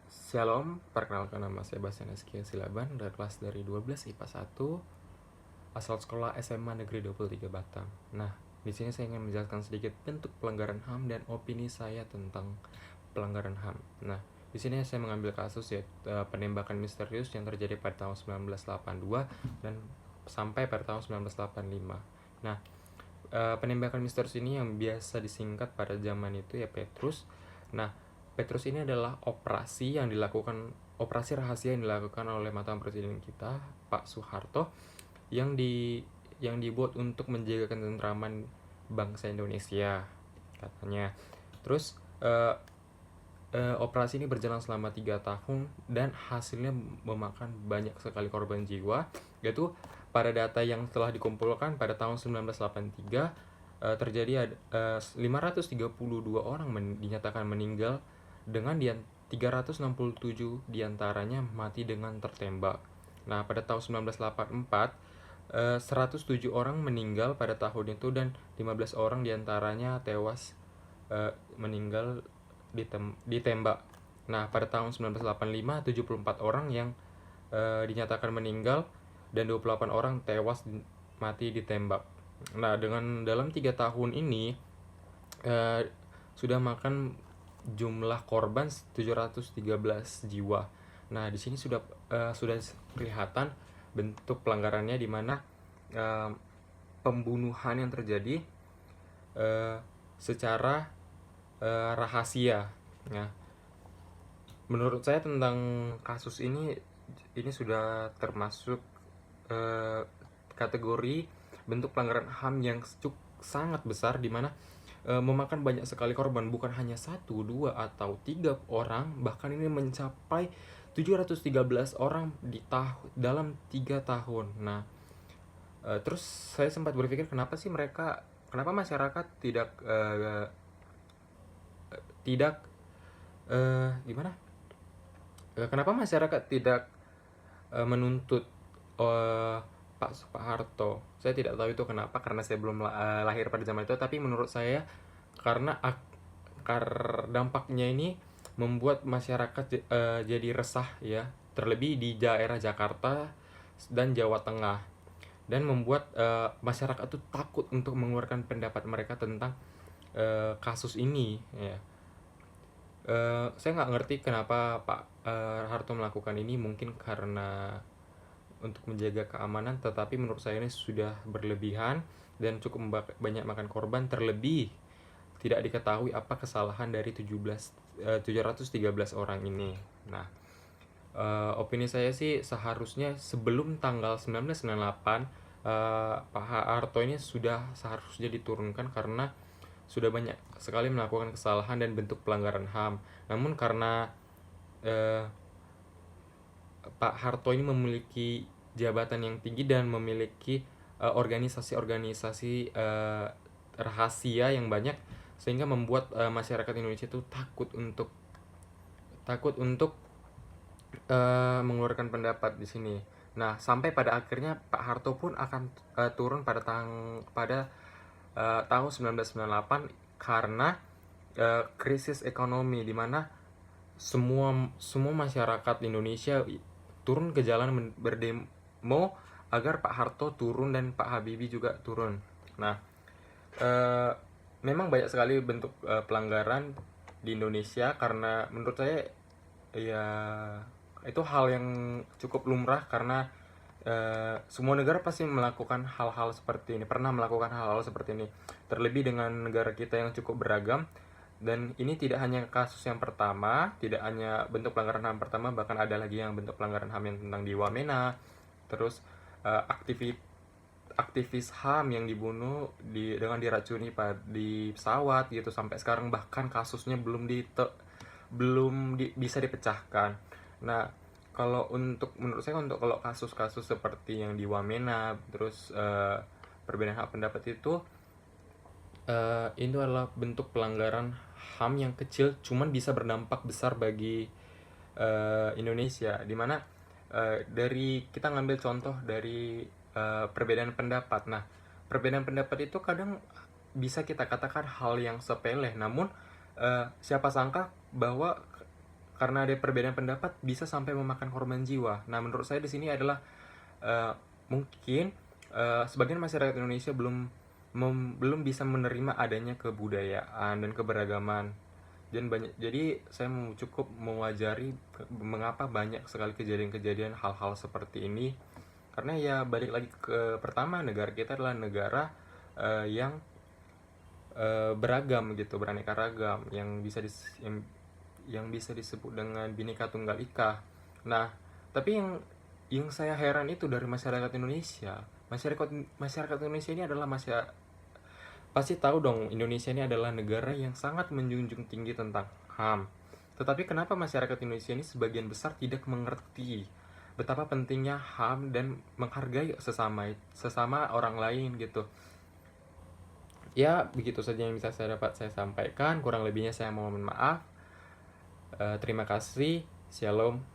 Shalom, perkenalkan nama saya Bastian Eskia Silaban dari kelas dari 12 IPA 1 asal sekolah SMA Negeri 23 Batam. Nah, di sini saya ingin menjelaskan sedikit bentuk pelanggaran HAM dan opini saya tentang pelanggaran HAM. Nah, di sini saya mengambil kasus yaitu penembakan misterius yang terjadi pada tahun 1982 dan sampai pada tahun 1985. Nah, penembakan misterius ini yang biasa disingkat pada zaman itu ya Petrus. Nah, Petrus ini adalah operasi rahasia yang dilakukan oleh mantan presiden kita Pak Soeharto yang dibuat untuk menjaga ketentraman bangsa Indonesia katanya. Terus operasi ini berjalan selama 3 tahun dan hasilnya memakan banyak sekali korban jiwa, yaitu pada data yang telah dikumpulkan pada tahun 1983 terjadi 532 orang dinyatakan meninggal dengan 367 diantaranya mati dengan tertembak. Nah, pada tahun 1984 107 orang meninggal pada tahun itu dan 15 orang diantaranya tewas meninggal ditembak. Nah, pada tahun 1985 74 orang yang dinyatakan meninggal dan 28 orang tewas mati ditembak. Nah, dengan dalam 3 tahun ini sudah makan jumlah korban 713 jiwa. Nah, di sini sudah kelihatan bentuk pelanggarannya di mana pembunuhan yang terjadi secara rahasia. Nah, menurut saya tentang kasus ini sudah termasuk kategori bentuk pelanggaran HAM yang sangat besar di mana memakan banyak sekali korban, bukan hanya 1, 2, atau 3 orang, bahkan ini mencapai 713 orang dalam 3 tahun. Nah, terus saya sempat berpikir kenapa masyarakat tidak gimana? Kenapa masyarakat tidak menuntut Pak Harto? Saya tidak tahu itu kenapa, karena saya belum lahir pada zaman itu. Tapi menurut saya karena dampaknya ini membuat masyarakat jadi resah ya, terlebih di daerah Jakarta dan Jawa Tengah, dan membuat masyarakat itu takut untuk mengeluarkan pendapat mereka tentang kasus ini ya. Saya nggak ngerti kenapa Pak Harto melakukan ini, mungkin karena untuk menjaga keamanan, tetapi menurut saya ini sudah berlebihan dan cukup banyak makan korban, terlebih tidak diketahui apa kesalahan dari 713 orang ini. Nah, opini saya sih seharusnya sebelum tanggal 1998 Pak Harto ini sudah seharusnya diturunkan karena sudah banyak sekali melakukan kesalahan dan bentuk pelanggaran HAM. Namun karena Pak Harto ini memiliki jabatan yang tinggi dan memiliki organisasi-organisasi rahasia yang banyak, sehingga membuat masyarakat Indonesia itu takut untuk mengeluarkan pendapat di sini. Nah, sampai pada akhirnya Pak Harto pun akan turun pada tahun 1998 karena krisis ekonomi, di mana semua masyarakat Indonesia turun ke jalan berdemo agar Pak Harto turun dan Pak Habibie juga turun. Nah, memang banyak sekali bentuk pelanggaran di Indonesia, karena menurut saya ya itu hal yang cukup lumrah, karena semua negara pasti melakukan hal-hal seperti ini, pernah melakukan hal-hal seperti ini, terlebih dengan negara kita yang cukup beragam. Dan ini tidak hanya kasus yang pertama, tidak hanya bentuk pelanggaran HAM pertama, bahkan ada lagi yang bentuk pelanggaran HAM yang tentang di Wamena, terus aktivis HAM yang dibunuh dengan diracuni di pesawat gitu, sampai sekarang bahkan kasusnya belum bisa dipecahkan. Nah, kalau menurut saya kalau kasus-kasus seperti yang di Wamena, terus perbedaan hak pendapat itu adalah bentuk pelanggaran HAM yang kecil, cuman bisa berdampak besar bagi Indonesia, dimana dari kita ngambil contoh dari perbedaan pendapat. Nah, perbedaan pendapat itu kadang bisa kita katakan hal yang sepele, namun siapa sangka bahwa karena ada perbedaan pendapat bisa sampai memakan korban jiwa. Nah, menurut saya di sini adalah mungkin sebagian masyarakat Indonesia belum bisa menerima adanya kebudayaan dan keberagaman. Dan jadi saya cukup mewajari mengapa banyak sekali kejadian-kejadian hal-hal seperti ini. Karena ya balik lagi ke pertama, negara kita adalah negara yang beragam gitu, beraneka ragam, yang bisa disebut dengan Bhinneka Tunggal Ika. Nah, tapi yang saya heran itu dari masyarakat Indonesia. Masyarakat Indonesia ini adalah pasti tahu dong, Indonesia ini adalah negara yang sangat menjunjung tinggi tentang HAM. Tetapi kenapa masyarakat Indonesia ini sebagian besar tidak mengerti betapa pentingnya HAM dan menghargai sesama orang lain gitu. Ya, begitu saja yang bisa saya sampaikan. Kurang lebihnya saya mohon maaf. Terima kasih. Shalom.